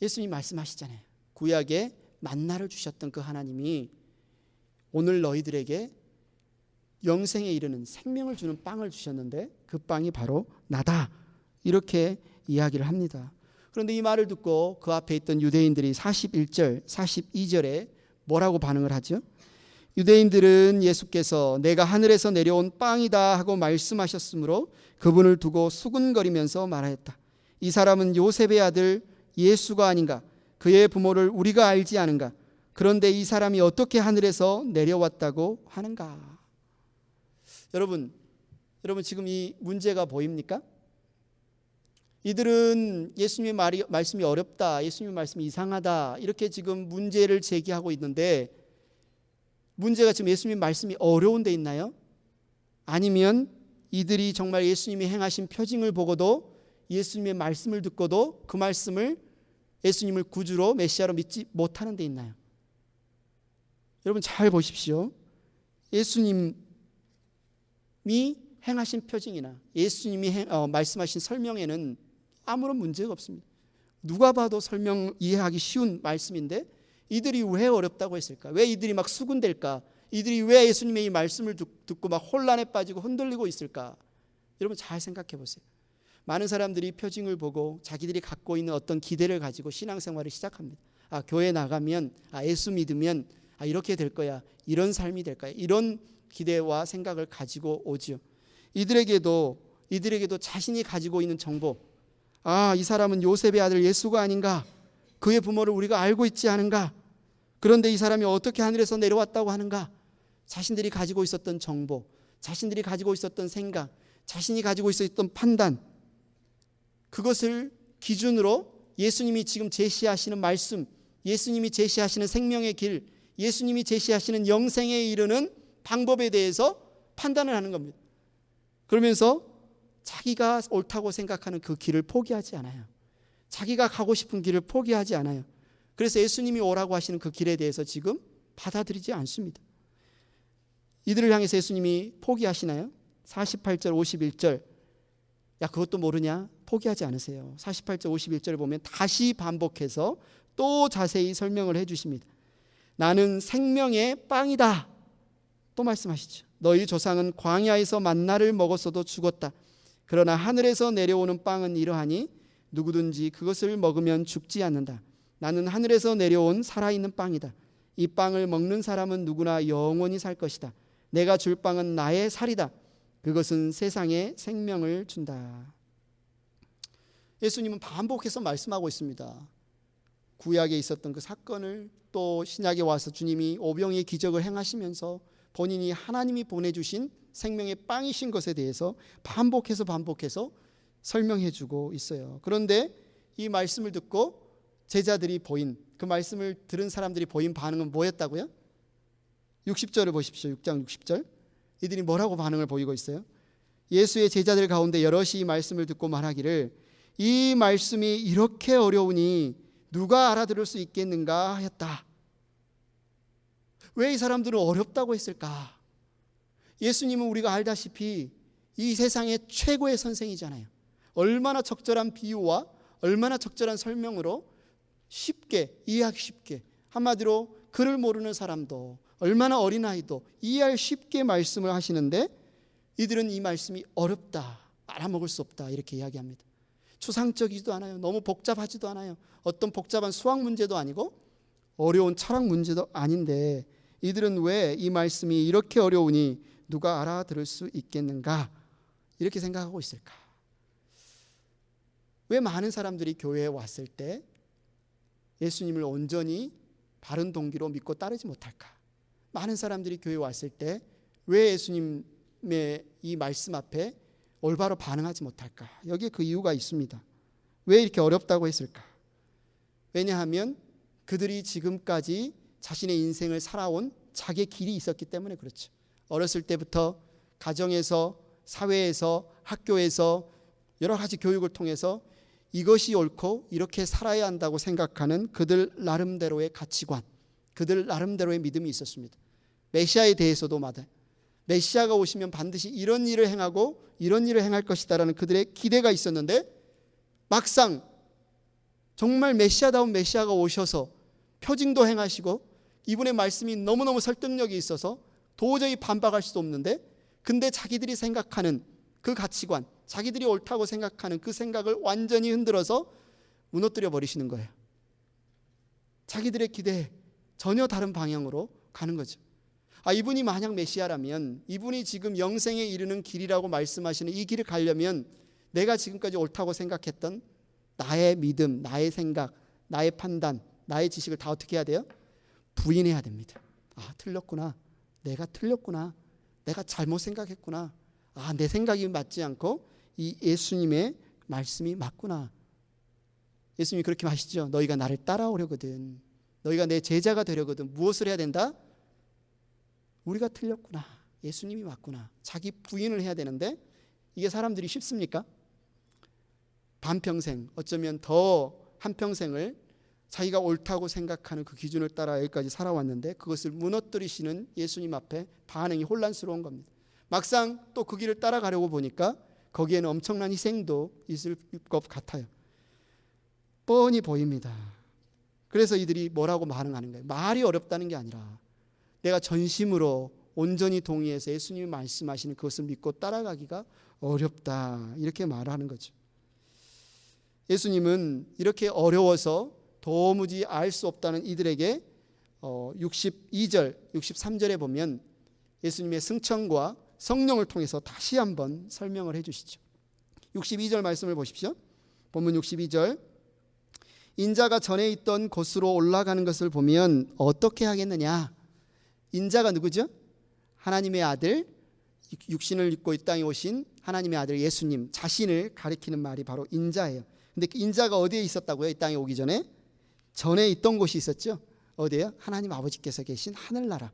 예수님이 말씀하시잖아요. 구약에 만나를 주셨던 그 하나님이 오늘 너희들에게 영생에 이르는 생명을 주는 빵을 주셨는데 그 빵이 바로 나다. 이렇게 이야기를 합니다. 그런데 이 말을 듣고 그 앞에 있던 유대인들이 41절, 42절에 뭐라고 반응을 하죠? 유대인들은 예수께서 내가 하늘에서 내려온 빵이다 하고 말씀하셨으므로 그분을 두고 수군거리면서 말하였다. 이 사람은 요셉의 아들 예수가 아닌가? 그의 부모를 우리가 알지 않은가? 그런데 이 사람이 어떻게 하늘에서 내려왔다고 하는가? 여러분 지금 이 문제가 보입니까? 이들은 예수님의 말씀이 어렵다, 예수님의 말씀이 이상하다 이렇게 지금 문제를 제기하고 있는데 문제가 지금 예수님의 말씀이 어려운 데 있나요? 아니면 이들이 정말 예수님이 행하신 표징을 보고도 예수님의 말씀을 듣고도 그 말씀을 예수님을 구주로 메시아로 믿지 못하는 데 있나요? 여러분 잘 보십시오. 예수님이 행하신 표징이나 예수님이 말씀하신 설명에는 아무런 문제가 없습니다. 누가 봐도 이해하기 쉬운 말씀인데 이들이 왜 어렵다고 했을까? 왜 이들이 막 수군댈까? 이들이 왜 예수님의 이 말씀을 듣고 막 혼란에 빠지고 흔들리고 있을까? 여러분 잘 생각해 보세요. 많은 사람들이 표징을 보고 자기들이 갖고 있는 어떤 기대를 가지고 신앙생활을 시작합니다. 아, 교회 나가면, 예수 믿으면 이렇게 될 거야. 이런 삶이 될 거야. 이런 기대와 생각을 가지고 오지요. 이들에게도 자신이 가지고 있는 정보, 이 사람은 요셉의 아들 예수가 아닌가? 그의 부모를 우리가 알고 있지 않은가? 그런데 이 사람이 어떻게 하늘에서 내려왔다고 하는가? 자신들이 가지고 있었던 정보, 자신들이 가지고 있었던 생각, 자신이 가지고 있었던 판단, 그것을 기준으로 예수님이 지금 제시하시는 말씀, 예수님이 제시하시는 생명의 길, 예수님이 제시하시는 영생에 이르는 방법에 대해서 판단을 하는 겁니다. 그러면서 자기가 옳다고 생각하는 그 길을 포기하지 않아요. 자기가 가고 싶은 길을 포기하지 않아요. 그래서 예수님이 오라고 하시는 그 길에 대해서 지금 받아들이지 않습니다. 이들을 향해서 예수님이 포기하시나요? 48절 51절 야 그것도 모르냐? 포기하지 않으세요. 48절 51절을 보면 다시 반복해서 또 자세히 설명을 해주십니다. 나는 생명의 빵이다. 또 말씀하시죠. 너희 조상은 광야에서 만나를 먹었어도 죽었다. 그러나 하늘에서 내려오는 빵은 이러하니 누구든지 그것을 먹으면 죽지 않는다. 나는 하늘에서 내려온 살아있는 빵이다. 이 빵을 먹는 사람은 누구나 영원히 살 것이다. 내가 줄 빵은 나의 살이다. 그것은 세상에 생명을 준다. 예수님은 반복해서 말씀하고 있습니다. 구약에 있었던 그 사건을 또 신약에 와서 주님이 오병이의 기적을 행하시면서 본인이 하나님이 보내주신 생명의 빵이신 것에 대해서 반복해서 설명해 주고 있어요. 그런데 이 말씀을 듣고 제자들이 그 말씀을 들은 사람들이 보인 반응은 뭐였다고요? 60절을 보십시오. 6장 60절. 이들이 뭐라고 반응을 보이고 있어요? 예수의 제자들 가운데 여럿이 이 말씀을 듣고 말하기를 이 말씀이 이렇게 어려우니 누가 알아들을 수 있겠는가 하였다. 왜 이 사람들은 어렵다고 했을까? 예수님은 우리가 알다시피 이 세상의 최고의 선생이잖아요. 얼마나 적절한 비유와 얼마나 적절한 설명으로 쉽게 이해하기 쉽게, 한마디로 글을 모르는 사람도 얼마나 어린아이도 이해할 쉽게 말씀을 하시는데 이들은 이 말씀이 어렵다, 알아먹을 수 없다 이렇게 이야기합니다. 추상적이지도 않아요. 너무 복잡하지도 않아요. 어떤 복잡한 수학 문제도 아니고 어려운 철학 문제도 아닌데 이들은 왜 이 말씀이 이렇게 어려우니 누가 알아들을 수 있겠는가? 이렇게 생각하고 있을까? 왜 많은 사람들이 교회에 왔을 때 예수님을 온전히 바른 동기로 믿고 따르지 못할까? 많은 사람들이 교회에 왔을 때 왜 예수님의 이 말씀 앞에 올바로 반응하지 못할까? 여기에 그 이유가 있습니다. 왜 이렇게 어렵다고 했을까? 왜냐하면 그들이 지금까지 자신의 인생을 살아온 자기의 길이 있었기 때문에 그렇죠. 어렸을 때부터 가정에서, 사회에서, 학교에서 여러 가지 교육을 통해서 이것이 옳고 이렇게 살아야 한다고 생각하는 그들 나름대로의 가치관, 그들 나름대로의 믿음이 있었습니다. 메시아에 대해서도 맞아요. 메시아가 오시면 반드시 이런 일을 행하고 이런 일을 행할 것이다라는 그들의 기대가 있었는데, 막상 정말 메시아다운 메시아가 오셔서 표징도 행하시고 이분의 말씀이 너무너무 설득력이 있어서 도저히 반박할 수도 없는데, 근데 자기들이 생각하는 그 가치관, 자기들이 옳다고 생각하는 그 생각을 완전히 흔들어서 무너뜨려 버리시는 거예요. 자기들의 기대에 전혀 다른 방향으로 가는 거죠. 이분이 만약 메시아라면, 이분이 지금 영생에 이르는 길이라고 말씀하시는 이 길을 가려면 내가 지금까지 옳다고 생각했던 나의 믿음, 나의 생각, 나의 판단, 나의 지식을 다 어떻게 해야 돼요? 부인해야 됩니다. 틀렸구나. 내가 틀렸구나. 내가 잘못 생각했구나. 내 생각이 맞지 않고 이 예수님의 말씀이 맞구나. 예수님이 그렇게 하시죠. 너희가 나를 따라오려거든, 너희가 내 제자가 되려거든 무엇을 해야 된다? 우리가 틀렸구나. 예수님이 맞구나. 자기 부인을 해야 되는데 이게 사람들이 쉽습니까? 반평생, 어쩌면 더 한평생을 자기가 옳다고 생각하는 그 기준을 따라 여기까지 살아왔는데 그것을 무너뜨리시는 예수님 앞에 반응이 혼란스러운 겁니다. 막상 또 그 길을 따라가려고 보니까 거기에는 엄청난 희생도 있을 것 같아요. 뻔히 보입니다. 그래서 이들이 뭐라고 반응하는 거예요? 말이 어렵다는 게 아니라 내가 전심으로 온전히 동의해서 예수님이 말씀하시는 그것을 믿고 따라가기가 어렵다, 이렇게 말하는 거죠. 예수님은 이렇게 어려워서 도무지 알 수 없다는 이들에게 62절, 63절에 보면 예수님의 승천과 성령을 통해서 다시 한번 설명을 해 주시죠. 62절 말씀을 보십시오. 본문 62절. 인자가 전에 있던 곳으로 올라가는 것을 보면 어떻게 하겠느냐? 인자가 누구죠? 하나님의 아들, 육신을 입고 이 땅에 오신 하나님의 아들 예수님 자신을 가리키는 말이 바로 인자예요. 근데 그 인자가 어디에 있었다고요? 이 땅에 오기 전에 있던 곳이 있었죠. 어디예요? 하나님 아버지께서 계신 하늘나라.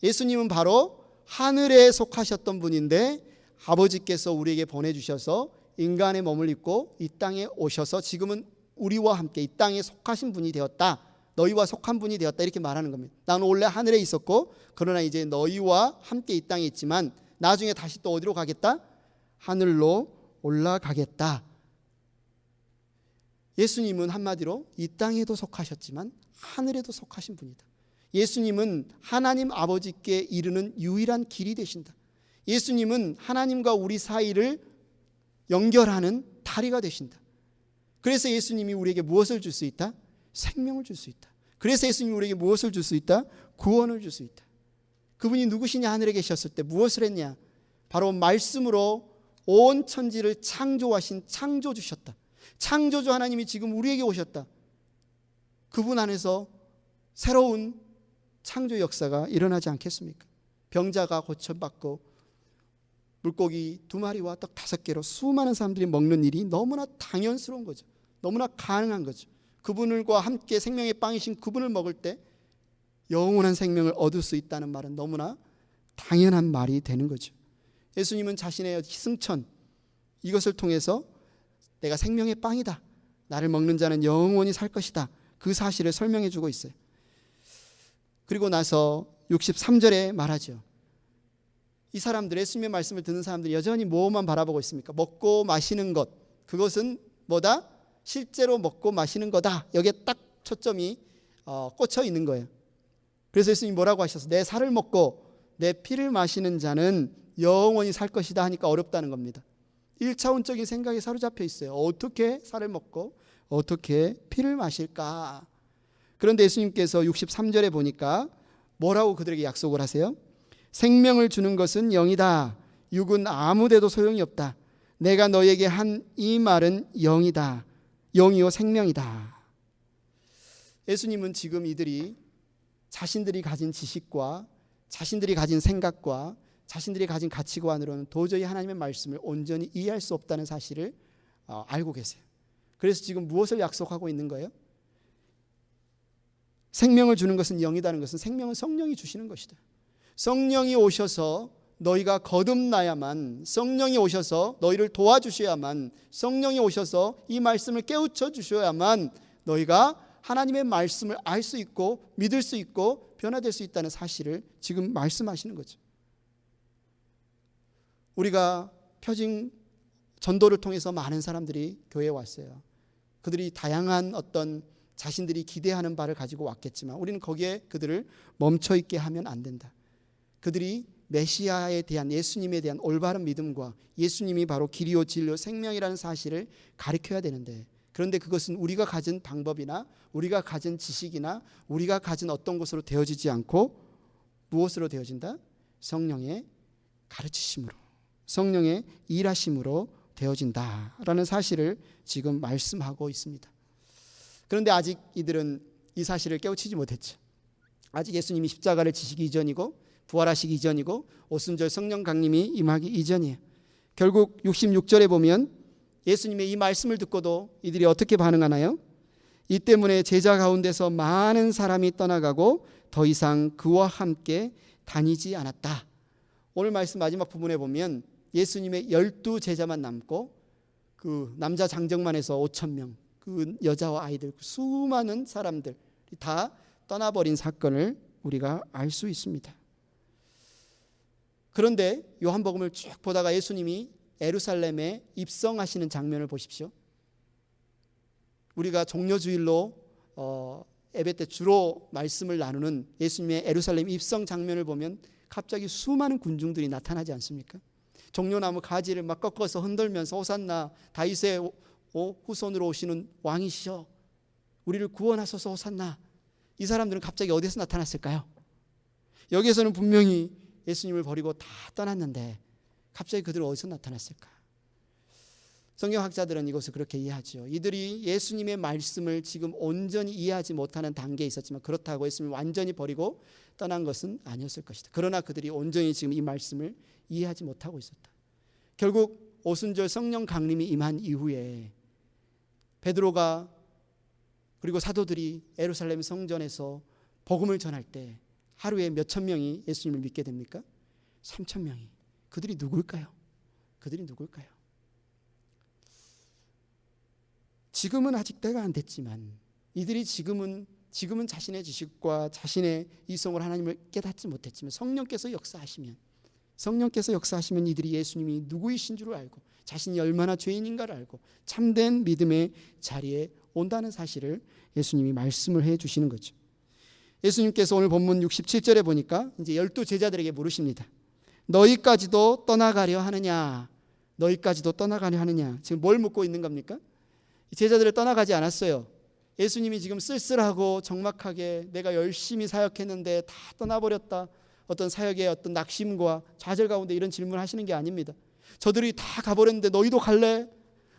예수님은 바로 하늘에 속하셨던 분인데 아버지께서 우리에게 보내주셔서 인간의 몸을 입고 이 땅에 오셔서 지금은 우리와 함께 이 땅에 속하신 분이 되었다. 너희와 속한 분이 되었다, 이렇게 말하는 겁니다. 나는 원래 하늘에 있었고 그러나 이제 너희와 함께 이 땅에 있지만 나중에 다시 또 어디로 가겠다? 하늘로 올라가겠다. 예수님은 한마디로 이 땅에도 속하셨지만 하늘에도 속하신 분이다. 예수님은 하나님 아버지께 이르는 유일한 길이 되신다. 예수님은 하나님과 우리 사이를 연결하는 다리가 되신다. 그래서 예수님이 우리에게 무엇을 줄 수 있다? 생명을 줄 수 있다. 그래서 예수님이 우리에게 무엇을 줄 수 있다? 구원을 줄 수 있다. 그분이 누구시냐? 하늘에 계셨을 때 무엇을 했냐? 바로 말씀으로 온 천지를 창조하신 창조주셨다. 창조주 하나님이 지금 우리에게 오셨다. 그분 안에서 새로운 창조 역사가 일어나지 않겠습니까? 병자가 고쳐받고 물고기 2마리와 떡 5개로 수많은 사람들이 먹는 일이 너무나 당연스러운 거죠. 너무나 가능한 거죠. 그분과 함께 생명의 빵이신 그분을 먹을 때 영원한 생명을 얻을 수 있다는 말은 너무나 당연한 말이 되는 거죠. 예수님은 자신의 희승천, 이것을 통해서 내가 생명의 빵이다, 나를 먹는 자는 영원히 살 것이다, 그 사실을 설명해 주고 있어요. 그리고 나서 63절에 말하죠. 이 사람들, 예수님의 말씀을 듣는 사람들이 여전히 뭐만 바라보고 있습니까? 먹고 마시는 것, 그것은 뭐다? 실제로 먹고 마시는 거다. 여기에 딱 초점이 꽂혀 있는 거예요. 그래서 예수님이 뭐라고 하셔서 내 살을 먹고 내 피를 마시는 자는 영원히 살 것이다 하니까 어렵다는 겁니다. 1차원적인 생각에 사로잡혀 있어요. 어떻게 살을 먹고 어떻게 피를 마실까? 그런데 예수님께서 63절에 보니까 뭐라고 그들에게 약속을 하세요? 생명을 주는 것은 영이다. 육은 아무데도 소용이 없다. 내가 너에게 한 이 말은 영이다. 영이요 생명이다. 예수님은 지금 이들이 자신들이 가진 지식과 자신들이 가진 생각과 자신들이 가진 가치관으로는 도저히 하나님의 말씀을 온전히 이해할 수 없다는 사실을 알고 계세요. 그래서 지금 무엇을 약속하고 있는 거예요? 생명을 주는 것은 영이다는 것은 생명은 성령이 주시는 것이다. 성령이 오셔서 너희가 거듭나야만, 성령이 오셔서 너희를 도와주셔야만, 성령이 오셔서 이 말씀을 깨우쳐 주셔야만 너희가 하나님의 말씀을 알 수 있고 믿을 수 있고 변화될 수 있다는 사실을 지금 말씀하시는 거죠. 우리가 표징 전도를 통해서 많은 사람들이 교회에 왔어요. 그들이 다양한 어떤 자신들이 기대하는 바를 가지고 왔겠지만 우리는 거기에 그들을 멈춰있게 하면 안 된다. 그들이 메시아에 대한, 예수님에 대한 올바른 믿음과 예수님이 바로 길이요 진리요 생명이라는 사실을 가르쳐야 되는데, 그런데 그것은 우리가 가진 방법이나 우리가 가진 지식이나 우리가 가진 어떤 것으로 되어지지 않고 무엇으로 되어진다? 성령의 가르치심으로, 성령의 일하심으로 되어진다라는 사실을 지금 말씀하고 있습니다. 그런데 아직 이들은 이 사실을 깨우치지 못했죠. 아직 예수님이 십자가를 지시기 이전이고 부활하시기 이전이고 오순절 성령 강림이 임하기 이전이에요. 결국 66절에 보면 예수님의 이 말씀을 듣고도 이들이 어떻게 반응하나요? 이 때문에 제자 가운데서 많은 사람이 떠나가고 더 이상 그와 함께 다니지 않았다. 오늘 말씀 마지막 부분에 보면 예수님의 12제자만 남고 그 남자 장정만 해서 5,000명, 그 여자와 아이들, 그 수많은 사람들이 다 떠나버린 사건을 우리가 알 수 있습니다. 그런데 요한복음을 쭉 보다가 예수님이 예루살렘에 입성하시는 장면을 보십시오. 우리가 종려주일로 예배 때 주로 말씀을 나누는 예수님의 예루살렘 입성 장면을 보면 갑자기 수많은 군중들이 나타나지 않습니까? 종려나무 가지를 막 꺾어서 흔들면서 호산나, 다윗의 후손으로 오시는 왕이시여, 우리를 구원하소서 호산나. 이 사람들은 갑자기 어디서 나타났을까요? 여기에서는 분명히 예수님을 버리고 다 떠났는데 갑자기 그들은 어디서 나타났을까? 성경학자들은 이것을 그렇게 이해하죠. 이들이 예수님의 말씀을 지금 온전히 이해하지 못하는 단계에 있었지만 그렇다고 예수님을 완전히 버리고 떠난 것은 아니었을 것이다. 그러나 그들이 온전히 지금 이 말씀을 이해하지 못하고 있었다. 결국 오순절 성령 강림이 임한 이후에 베드로가 그리고 사도들이 예루살렘 성전에서 복음을 전할 때 하루에 몇천 명이 예수님을 믿게 됩니까? 3,000명이. 그들이 누굴까요? 그들이 누굴까요? 지금은 아직 때가 안 됐지만 이들이 지금은 자신의 지식과 자신의 이성으로 하나님을 깨닫지 못했지만 성령께서 역사하시면 이들이 예수님이 누구이신 줄 알고 자신이 얼마나 죄인인가를 알고 참된 믿음의 자리에 온다는 사실을 예수님이 말씀을 해 주시는 거죠. 예수님께서 오늘 본문 67절에 보니까 이제 12제자들에게 물으십니다. 너희까지도 떠나가려 하느냐? 너희까지도 떠나가려 하느냐? 지금 뭘 묻고 있는 겁니까? 제자들을 떠나가지 않았어요. 예수님이 지금 쓸쓸하고 적막하게 내가 열심히 사역했는데 다 떠나버렸다. 어떤 사역의 어떤 낙심과 좌절 가운데 이런 질문을 하시는 게 아닙니다. 저들이 다 가버렸는데 너희도 갈래?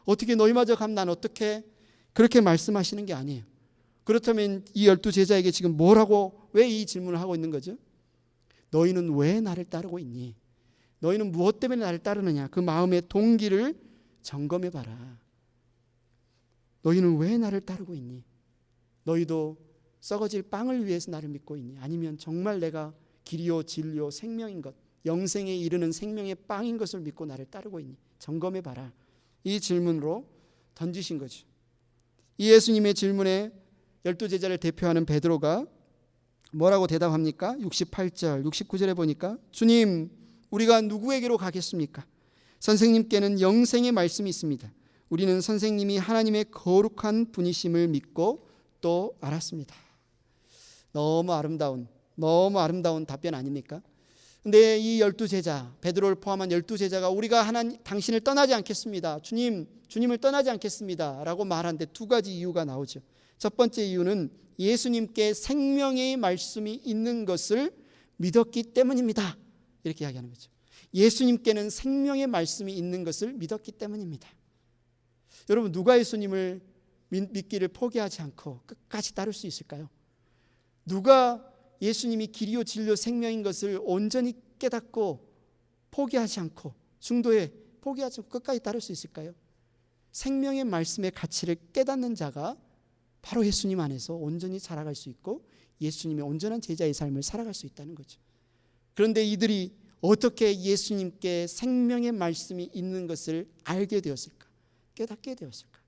어떻게 너희마저 가면 난 어떡해? 그렇게 말씀하시는 게 아니에요. 그렇다면 이 12제자에게 지금 뭐라고, 왜 이 질문을 하고 있는 거죠? 너희는 왜 나를 따르고 있니? 너희는 무엇 때문에 나를 따르느냐? 그 마음의 동기를 점검해 봐라. 너희는 왜 나를 따르고 있니? 너희도 썩어질 빵을 위해서 나를 믿고 있니? 아니면 정말 내가 길이요 진리요 생명인 것, 영생에 이르는 생명의 빵인 것을 믿고 나를 따르고 있니? 점검해 봐라. 이 질문으로 던지신 거죠. 이 예수님의 질문에 12제자를 대표하는 베드로가 뭐라고 대답합니까? 68절, 69절에 보니까 주님, 우리가 누구에게로 가겠습니까? 선생님께는 영생의 말씀이 있습니다. 우리는 선생님이 하나님의 거룩한 분이심을 믿고 또 알았습니다. 너무 아름다운 답변 아닙니까? 근데 이 12제자, 베드로를 포함한 12제자가 우리가 당신을 떠나지 않겠습니다. 주님을 떠나지 않겠습니다. 라고 말하는데 두 가지 이유가 나오죠. 첫 번째 이유는 예수님께 생명의 말씀이 있는 것을 믿었기 때문입니다. 이렇게 이야기하는 거죠. 예수님께는 생명의 말씀이 있는 것을 믿었기 때문입니다. 여러분, 누가 예수님을 믿기를 포기하지 않고 끝까지 따를 수 있을까요? 누가 예수님이 길이요 진리요 생명인 것을 온전히 깨닫고 포기하지 않고 중도에 포기하지 않고 끝까지 따를 수 있을까요? 생명의 말씀의 가치를 깨닫는 자가 바로 예수님 안에서 온전히 살아갈 수 있고 예수님의 온전한 제자의 삶을 살아갈 수 있다는 거죠. 그런데 이들이 어떻게 예수님께 생명의 말씀이 있는 것을 알게 되었을까? 깨닫게 되었을까?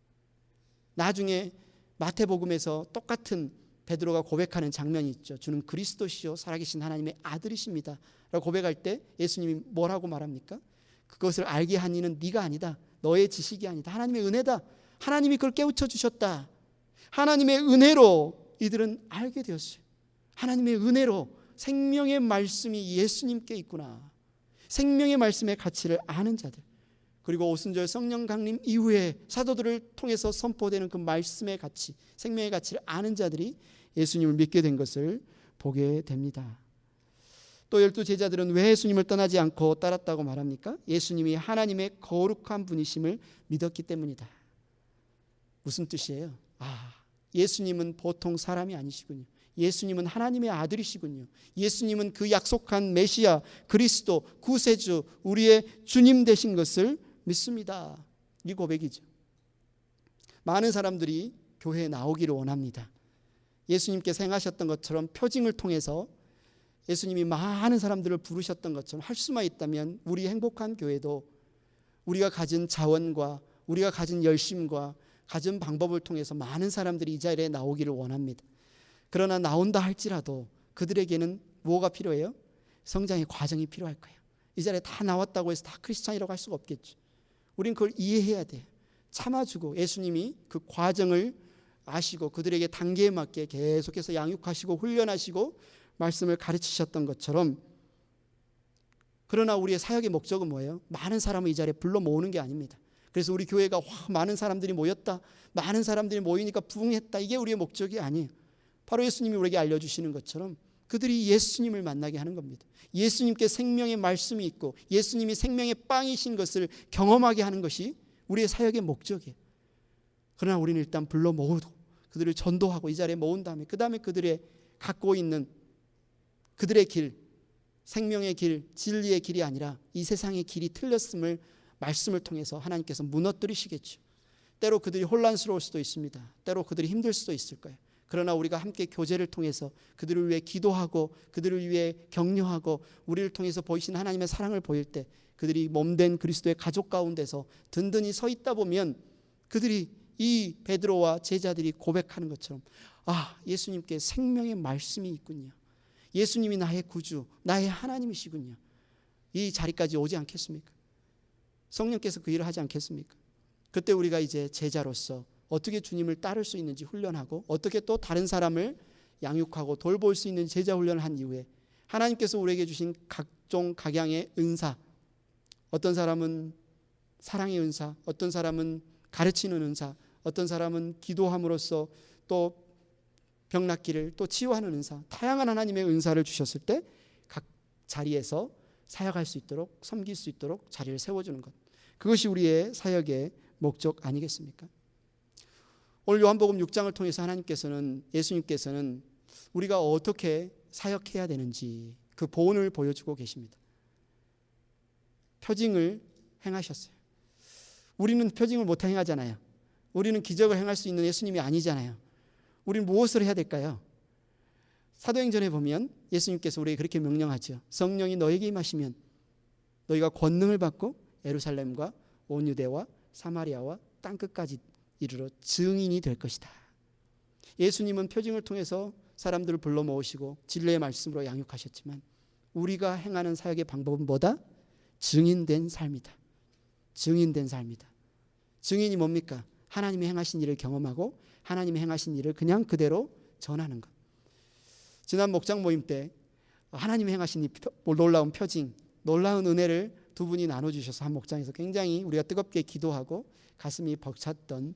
나중에 마태복음에서 똑같은 베드로가 고백하는 장면이 있죠. 주는 그리스도시요 살아계신 하나님의 아들이십니다 라고 고백할 때 예수님이 뭐라고 말합니까? 그것을 알게 한 이는 네가 아니다. 너의 지식이 아니다. 하나님의 은혜다. 하나님이 그걸 깨우쳐 주셨다. 하나님의 은혜로 이들은 알게 되었어요. 하나님의 은혜로 생명의 말씀이 예수님께 있구나. 생명의 말씀의 가치를 아는 자들, 그리고 오순절 성령 강림 이후에 사도들을 통해서 선포되는 그 말씀의 가치, 생명의 가치를 아는 자들이 예수님을 믿게 된 것을 보게 됩니다. 또 12 제자들은 왜 예수님을 떠나지 않고 따랐다고 말합니까? 예수님이 하나님의 거룩한 분이심을 믿었기 때문이다. 무슨 뜻이에요? 예수님은 보통 사람이 아니시군요. 예수님은 하나님의 아들이시군요. 예수님은 그 약속한 메시아, 그리스도, 구세주, 우리의 주님 되신 것을 믿습니다. 이 고백이죠. 많은 사람들이 교회에 나오기를 원합니다. 예수님께서 행하셨던 것처럼 표징을 통해서 예수님이 많은 사람들을 부르셨던 것처럼 할 수만 있다면 우리 행복한 교회도 우리가 가진 자원과 우리가 가진 열심과 가진 방법을 통해서 많은 사람들이 이 자리에 나오기를 원합니다. 그러나 나온다 할지라도 그들에게는 뭐가 필요해요? 성장의 과정이 필요할 거예요. 이 자리에 다 나왔다고 해서 다 크리스찬이라고 할 수가 없겠죠. 우린 그걸 이해해야 돼요. 참아주고 예수님이 그 과정을 아시고 그들에게 단계에 맞게 계속해서 양육하시고 훈련하시고 말씀을 가르치셨던 것처럼, 그러나 우리의 사역의 목적은 뭐예요? 많은 사람을 이 자리에 불러 모으는 게 아닙니다. 그래서 우리 교회가 많은 사람들이 모였다, 많은 사람들이 모이니까 부흥했다, 이게 우리의 목적이 아니에요. 바로 예수님이 우리에게 알려주시는 것처럼 그들이 예수님을 만나게 하는 겁니다. 예수님께 생명의 말씀이 있고 예수님이 생명의 빵이신 것을 경험하게 하는 것이 우리의 사역의 목적이에요. 그러나 우리는 일단 불러 모으고 그들을 전도하고 이 자리에 모은 다음에 그 다음에 그들의 갖고 있는 그들의 길, 생명의 길, 진리의 길이 아니라 이 세상의 길이 틀렸음을 말씀을 통해서 하나님께서 무너뜨리시겠죠. 때로 그들이 혼란스러울 수도 있습니다. 때로 그들이 힘들 수도 있을 거예요. 그러나 우리가 함께 교제를 통해서 그들을 위해 기도하고 그들을 위해 격려하고 우리를 통해서 보이신 하나님의 사랑을 보일 때 그들이 몸된 그리스도의 가족 가운데서 든든히 서 있다 보면 그들이 이 베드로와 제자들이 고백하는 것처럼 예수님께 생명의 말씀이 있군요. 예수님이 나의 구주, 나의 하나님이시군요. 이 자리까지 오지 않겠습니까? 성령께서 그 일을 하지 않겠습니까? 그때 우리가 이제 제자로서 어떻게 주님을 따를 수 있는지 훈련하고 어떻게 또 다른 사람을 양육하고 돌볼 수 있는 제자 훈련을 한 이후에 하나님께서 우리에게 주신 각종 각양의 은사, 어떤 사람은 사랑의 은사, 어떤 사람은 가르치는 은사, 어떤 사람은 기도함으로써 또 병 낫기를 또 치유하는 은사, 다양한 하나님의 은사를 주셨을 때 각 자리에서 사역할 수 있도록, 섬길 수 있도록 자리를 세워주는 것, 그것이 우리의 사역의 목적 아니겠습니까? 오늘 요한복음 6장을 통해서 예수님께서는 우리가 어떻게 사역해야 되는지 그 보온을 보여주고 계십니다. 표징을 행하셨어요. 우리는 표징을 못 행하잖아요. 우리는 기적을 행할 수 있는 예수님이 아니잖아요. 우리는 무엇을 해야 될까요? 사도행전에 보면 예수님께서 우리에게 그렇게 명령하죠. 성령이 너에게 임하시면 너희가 권능을 받고 예루살렘과 온 유대와 사마리아와 땅끝까지 이르러 증인이 될 것이다. 예수님은 표징을 통해서 사람들을 불러 모으시고 진리의 말씀으로 양육하셨지만 우리가 행하는 사역의 방법은 뭐다? 증인된 삶이다. 증인된 삶이다. 증인이 뭡니까? 하나님이 행하신 일을 경험하고 하나님이 행하신 일을 그냥 그대로 전하는 것. 지난 목장 모임 때 하나님이 행하신 이 놀라운 표징, 놀라운 은혜를 두 분이 나눠주셔서 한 목장에서 굉장히 우리가 뜨겁게 기도하고 가슴이 벅찼던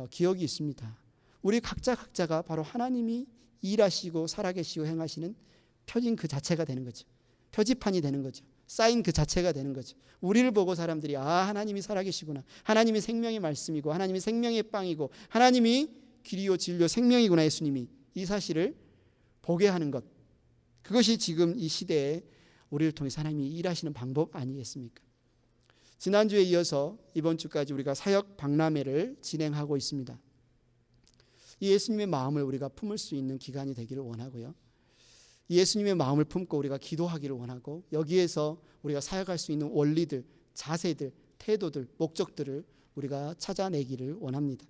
기억이 있습니다. 우리 각자가 바로 하나님이 일하시고 살아계시고 행하시는 표징 그 자체가 되는 거죠. 표지판이 되는 거죠. 사인 그 자체가 되는 거죠. 우리를 보고 사람들이 하나님이 살아계시구나, 하나님이 생명의 말씀이고 하나님이 생명의 빵이고 하나님이 길이요 진리요 생명이구나, 예수님이 이 사실을 보게 하는 것, 그것이 지금 이 시대에 우리를 통해서 하나님이 일하시는 방법 아니겠습니까? 지난주에 이어서 이번 주까지 우리가 사역 박람회를 진행하고 있습니다. 이 예수님의 마음을 우리가 품을 수 있는 기간이 되기를 원하고요, 예수님의 마음을 품고 우리가 기도하기를 원하고, 여기에서 우리가 사역할 수 있는 원리들, 자세들, 태도들, 목적들을 우리가 찾아내기를 원합니다.